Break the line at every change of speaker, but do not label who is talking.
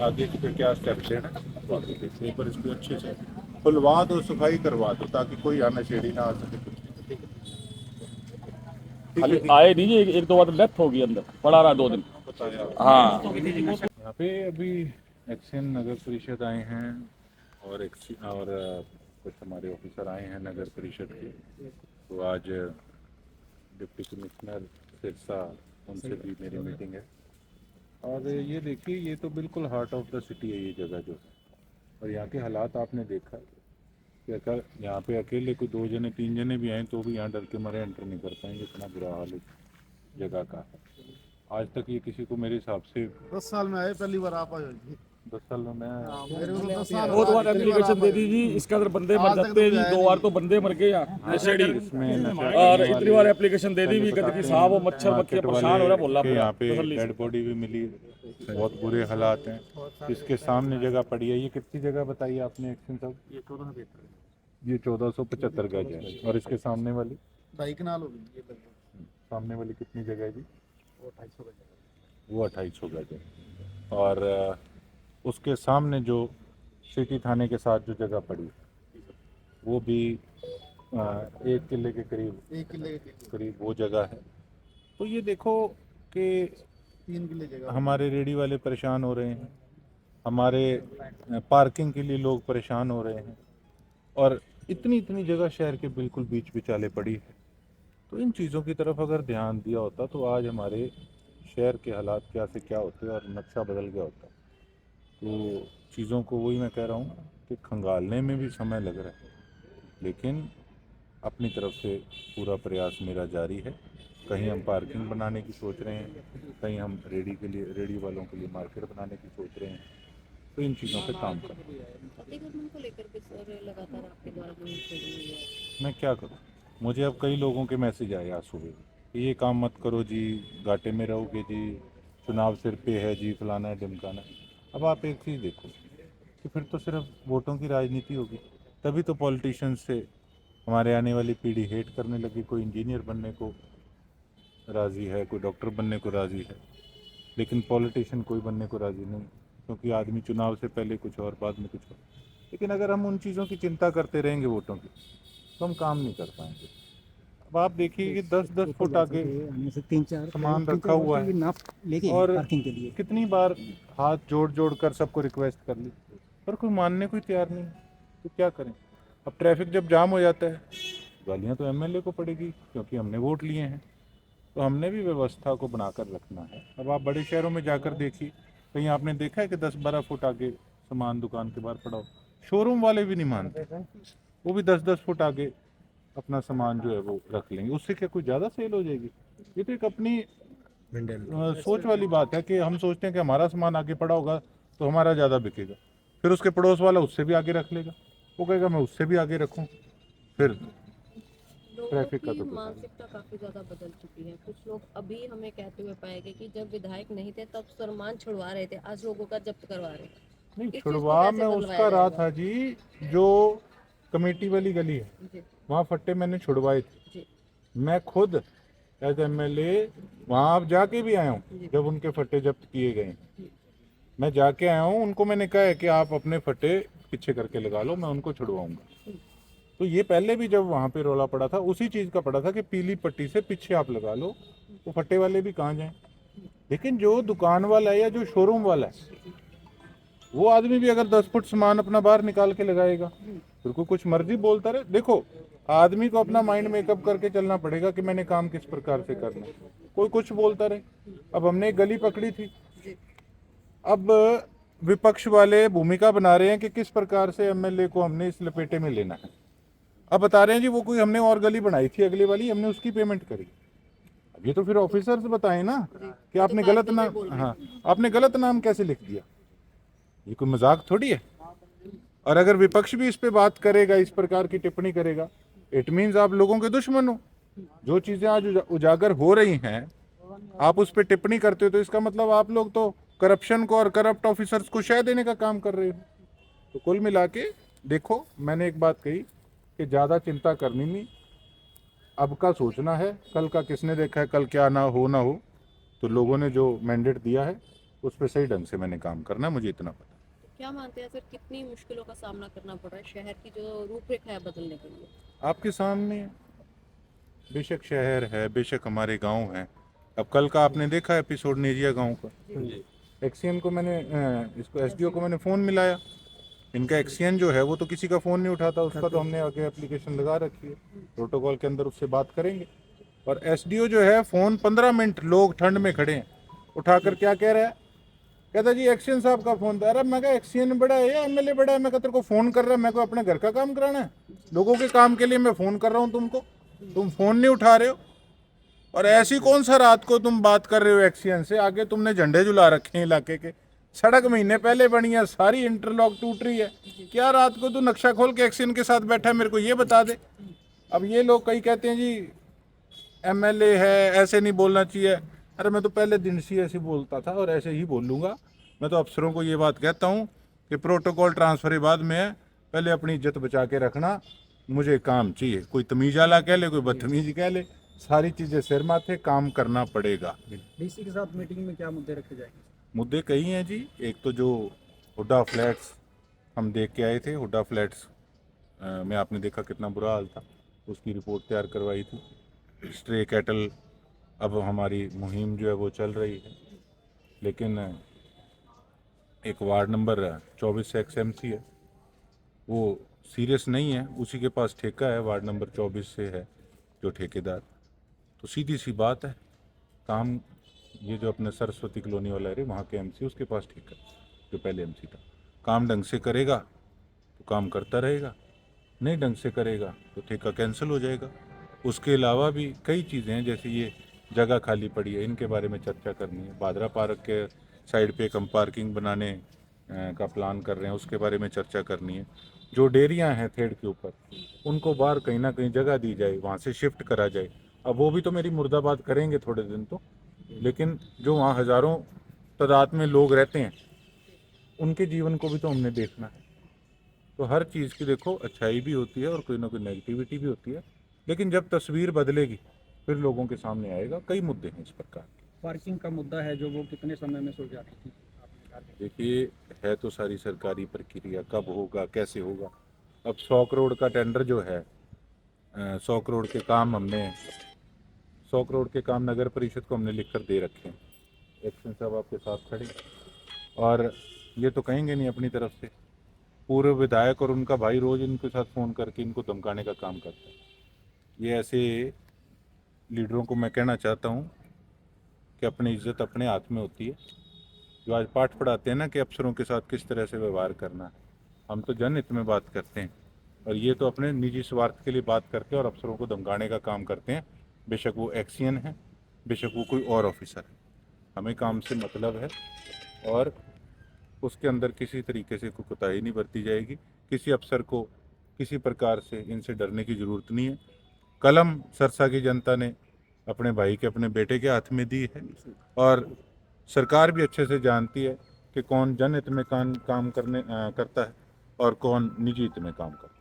आगे इस पे क्या स्टेप लेना है, बाकी देखिए, पर इसको अच्छे से खुलवा दो, सफाई करवा दो, ताकि कोई आना शेरी ना आ सके।
अभी आए नहीं, एक दो बार डेथ होगी, अंदर पड़ा रहा 2 दिन।
बताया
हाँ।
यहाँ पे अभी एक्शन नगर परिषद आए हैं, और कुछ हमारे ऑफिसर आए हैं नगर परिषद के। तो आज डिप्टी कमिश्नर सिरसा, उनसे भी मेरी मीटिंग है। और ये देखिए, ये तो बिल्कुल हार्ट ऑफ द सिटी है ये जगह जो है। और यहाँ के हालात आपने देखा कि अगर यहाँ पे अकेले कोई 2 जने 3 जने भी आए तो भी यहाँ डर के मारे एंटर नहीं कर पाएंगे, इतना बुरा हाल इस जगह का है। आज तक ये किसी को मेरे हिसाब से
10 साल में आए, पहली बार आप आए हो जी।
10 साल में मैं
मेरे को तो 10 साल
बहुत बार
पहली बार
एप्लीकेशन
आप
दे
आए
दी
हो।
जी, इसके अंदर बंदे मर
आज तक
जाते हैं
तो
जी,
आया
2
नहीं।
बार तो बंदे मर गए यहाँ नशेड़ी।
इसमें नशा
और
करने
इतनी
वाले
बार एप्लीकेशन दे दी भी,
पहले
कहते कि
बताते
साहब वो
हैं,
मच्छर मक्खियाँ
मार्केट
परेशान हो रहा है, बोला
के
पूरा
यहाँ पे
तसल्ली से।
डेड बॉडी भी मिली, बहुत बुरे हालात हैं। इसके सामने जगह पड़ी है, ये कितनी जगह बताइए आपने एक्शन साहब? ये 1475 गज है। और इसके सामने वाली
2.5 कनाल होगी ये लगभग।
सामने वाली कितनी जगह है जी?
वो 250 गज है।
वो 2800 गज है। और उसके सामने जो सिटी थाने के साथ जो जगह पड़ी, वो भी 1 किले के करीब
1 किले के
करीब वो जगह है। तो ये देखो कि
3 किले जगह।
हमारे रेडी वाले परेशान हो रहे हैं, हमारे पार्किंग के लिए लोग परेशान हो रहे हैं, और इतनी इतनी जगह शहर के बिल्कुल बीच बिचाले पड़ी है। तो इन चीज़ों की तरफ अगर ध्यान दिया होता तो आज हमारे शहर के हालात क्या से क्या होते और नक्शा बदल गया होता। तो चीज़ों को वही मैं कह रहा हूँ कि खंगालने में भी समय लग रहा है, लेकिन अपनी तरफ से पूरा प्रयास मेरा जारी है। कहीं हम पार्किंग बनाने की सोच रहे हैं, कहीं हम रेडी वालों के लिए मार्केट बनाने की सोच रहे हैं। तो इन चीज़ों पे काम कर रहे हैं।
अतिक्रमण को लेकर भी सर लगातार आपके द्वारा मुहिम चली हुई है।
मैं क्या करूं? मुझे अब कई लोगों के मैसेज आए आज सुबह कि ये काम मत करो जी, घाटे में रहोगे जी, चुनाव सिर पे है जी, फलाना है ढिमकाना है। अब आप एक चीज़ देखो कि फिर तो सिर्फ वोटों की राजनीति होगी, तभी तो पॉलिटिशियंस से हमारे आने वाली पीढ़ी हेट करने लगी। कोई इंजीनियर बनने को राज़ी है, कोई डॉक्टर बनने को राज़ी है, लेकिन पॉलिटिशियन कोई बनने को राज़ी नहीं, क्योंकि आदमी चुनाव से पहले कुछ और, बाद में कुछ और। लेकिन अगर हम उन चीज़ों की चिंता करते रहेंगे वोटों की, तो हम काम नहीं कर पाएंगे। अब आप देखिए कि 10-10 फुट आगे
से 3-4
सामान रखा हुआ है,
लेके
और
पार्किंग के लिए
कितनी बार हाथ जोड़ जोड़ कर सबको रिक्वेस्ट कर ली, पर कोई मानने को ही तैयार नहीं। तो क्या करें? अब ट्रैफिक जब जाम हो जाता है, गालियाँ तो एमएलए को पड़ेगी, क्योंकि हमने वोट लिए हैं। तो हमने भी व्यवस्था को बनाकर रखना है। अब आप बड़े शहरों में जाकर देखिए, कहीं आपने देखा है कि 10-12 फुट आगे सामान दुकान के बाहर पड़ा हो? शोरूम वाले भी नहीं मानते, वो भी 10-10 फुट आगे अपना सामान जो है वो रख लेंगे। उससे क्या कोई ज़्यादा सेल हो जाएगी? ये तो एक अपनी सोच वाली बात है कि हम सोचते हैं कि हमारा सामान आगे पड़ा होगा तो हमारा ज़्यादा बिकेगा, फिर उसके पड़ोस वाला उससे भी आगे रख लेगा, वो कहेगा मैं उससे भी आगे रखूं, फिर
लोगों
ट्रैफिक का
की
तो कुछ
मानसिकता काफी ज्यादा बदल चुकी है। कुछ लोग अभी हमें कहते हुए पाए गए कि जब विधायक नहीं थे तब सामान छुड़वा रहे थे, आज लोगों का जब्त करवा रहे हैं।
नहीं।
इस चीज को
छुड़वा
कैसे
मैं
बदलवाया
उसका रहा
जाएगा?
था जी, जो कमेटी वाली गली है
जी
वहाँ फट्टे मैंने छुड़वाए थे।
जी
मैं खुद एज एमएलए वहाँ अब जाके भी आया हूँ,
जी
जब उनके फट्टे जब्त किए गए।
जी।
मैं जाके आया हूँ, उनको मैंने कहा है कि आप अपने फट्टे पीछे करके लगा लो, मैं उनको छुड़वाऊंगा। तो ये पहले भी जब वहाँ पे रोला पड़ा था, उसी चीज़ का पड़ा था कि पीली पट्टी से पीछे आप लगा लो, तो फट्टे वाले भी कहाँ जाएं। लेकिन जो दुकान वाला है या जो शोरूम वाला है, वो आदमी भी अगर 10 फुट सामान अपना बाहर निकाल के लगाएगा, फिर को कुछ मर्जी बोलता रहे। देखो, आदमी को अपना माइंड मेकअप करके चलना पड़ेगा कि मैंने काम किस प्रकार से करना है। कोई कुछ बोलता रहे। अब हमने एक गली पकड़ी थी, अब विपक्ष वाले भूमिका बना रहे हैं कि किस प्रकार से एमएलए को हमने इस लपेटे में लेना है। अब बता रहे हैं जी वो कोई हमने और गली बनाई थी अगली वाली, हमने उसकी पेमेंट करी। अब ये तो फिर ऑफिसर्स बताएं ना कि आपने गलत नाम, हाँ, आपने गलत नाम कैसे लिख दिया। ये कोई मजाक थोड़ी है। और अगर विपक्ष भी इस पे बात करेगा, इस प्रकार की टिप्पणी करेगा, इट मीन्स आप लोगों के दुश्मन हो। जो चीजें आज उजागर हो रही हैं, आप उस पर टिप्पणी करते हो, तो इसका मतलब आप लोग तो करप्शन को और करप्ट ऑफिसर्स को शह देने का काम कर रहे हो। तो कुल मिला के देखो, मैंने एक बात कही कि ज़्यादा चिंता करनी नहीं, अब का सोचना है। कल का किसने देखा है, कल क्या ना हो ना हो। तो लोगों ने जो मैंडेट दिया है उस पर सही ढंग से मैंने काम करना है, मुझे इतना पता।
क्या मानते हैं सर, कितनी मुश्किलों का सामना करना पड़ रहा है शहर की जो रूपरेखा है बदलने के लिए?
आपके सामने है। बेशक शहर है, बेशक हमारे गांव है। अब कल का आपने देखा एपिसोड नेजिया गांव का। एक्सीएन को मैंने इसको एसडीओ को मैंने फ़ोन मिलाया। इनका एक्सीएन जो है वो तो किसी का फ़ोन नहीं उठाता, उसका तो हमने आगे एप्लीकेशन लगा रखी है, प्रोटोकॉल के अंदर उससे बात करेंगे। और एसडीओ जो है फ़ोन 15 मिनट, लोग ठंड में खड़े हैं, उठाकर क्या कह रहा है, कहता जी एक्सीएन साहब का फ़ोन था। अरे मैं कहा एक्सीएन बड़ा है या एमएलए बड़ा है? मैं कहा तेरे को फ़ोन कर रहा है, मैं को अपने घर का काम कराना है? लोगों के काम के लिए मैं फ़ोन कर रहा हूँ तुमको, तुम फ़ोन नहीं उठा रहे हो। और ऐसी कौन सा रात को तुम बात कर रहे हो एक्सीएन से? आगे तुमने झंडे झुला रखे हैं इलाके के, सड़क महीने पहले बनी है, सारी इंटरलॉक टूट रही है, क्या रात को तू नक्शा खोल के एक्सीएन के साथ बैठा है? मेरे को ये बता दे। अब ये लोग कई कहते हैं जी एमएलए है, ऐसे नहीं बोलना चाहिए। अरे मैं तो पहले दिन से ऐसे बोलता था और ऐसे ही बोलूँगा। मैं तो अफसरों को ये बात कहता हूँ कि प्रोटोकॉल ट्रांसफर के बाद में पहले अपनी इज्जत बचा के रखना, मुझे काम चाहिए। कोई तमीज आला कह ले, कोई बदतमीज कह ले, सारी चीज़ें सिर माथे, काम करना पड़ेगा।
डीसी के साथ मीटिंग में क्या मुद्दे रखे जाएंगे?
मुद्दे कई हैं जी। एक तो जो हुड्डा फ्लैट्स हम देख के आए थे, हुड्डा फ्लैट्स में आपने देखा कितना बुरा हाल था, उसकी रिपोर्ट तैयार करवाई थी। स्ट्रे कैटल, अब हमारी मुहिम जो है वो चल रही है, लेकिन एक वार्ड नंबर 24 से XMC है, वो सीरियस नहीं है, उसी के पास ठेका है, वार्ड नंबर 24 से है जो ठेकेदार। तो सीधी सी बात है, काम ये जो अपने सरस्वती कॉलोनी वाला है वहाँ के MC उसके पास ठेका है, जो पहले MC था। काम ढंग से करेगा तो काम करता रहेगा, नहीं ढंग से करेगा तो ठेका कैंसिल हो जाएगा। उसके अलावा भी कई चीज़ें हैं, जैसे ये जगह खाली पड़ी है, इनके बारे में चर्चा करनी है। बादरा पार्क के साइड पे एक हम पार्किंग बनाने का प्लान कर रहे हैं, उसके बारे में चर्चा करनी है। जो डेयरियां हैं थेड़ के ऊपर, उनको बाहर कहीं ना कहीं जगह दी जाए, वहाँ से शिफ्ट करा जाए। अब वो भी तो मेरी मुर्दाबाद करेंगे थोड़े दिन तो, लेकिन जो वहाँ हज़ारों तादाद में लोग रहते हैं उनके जीवन को भी तो हमने देखना है। तो हर चीज़ की देखो अच्छाई भी होती है और कोई ना कोई नेगेटिविटी भी होती है, लेकिन जब तस्वीर बदलेगी फिर लोगों के सामने आएगा। कई मुद्दे हैं इस प्रकार।
पार्किंग का मुद्दा है जो वो कितने समय में सुलझानी थी आपने कहा?
देखिए, है तो सारी सरकारी प्रक्रिया, कब होगा कैसे होगा। अब 100 करोड़ का टेंडर जो है, 100 करोड़ के काम हमने 100 करोड़ के काम नगर परिषद को हमने लिख कर दे रखे हैं। एक्शन साहब आपके साथ खड़े, और ये तो कहेंगे नहीं अपनी तरफ से। पूर्व विधायक और उनका भाई रोज इनके साथ फ़ोन करके इनको धमकाने का काम करता है। ये ऐसे लीडरों को मैं कहना चाहता हूँ कि अपनी इज्जत अपने हाथ में होती है। जो आज पाठ पढ़ाते हैं ना कि अफसरों के साथ किस तरह से व्यवहार करना है, हम तो जनहित में बात करते हैं, और ये तो अपने निजी स्वार्थ के लिए बात करके और अफसरों को धमकाने का काम करते हैं। बेशक वो एक्सीएन है, बेशक वो कोई और ऑफिसर है, हमें काम से मतलब है और उसके अंदर किसी तरीके से कोई कोताही नहीं बरती जाएगी। किसी अफसर को किसी प्रकार से इनसे डरने की ज़रूरत नहीं है। कलम सरसा की जनता ने अपने भाई के, अपने बेटे के हाथ में दी है, और सरकार भी अच्छे से जानती है कि कौन जनहित में काम करता है और कौन निजी हित में काम करता है।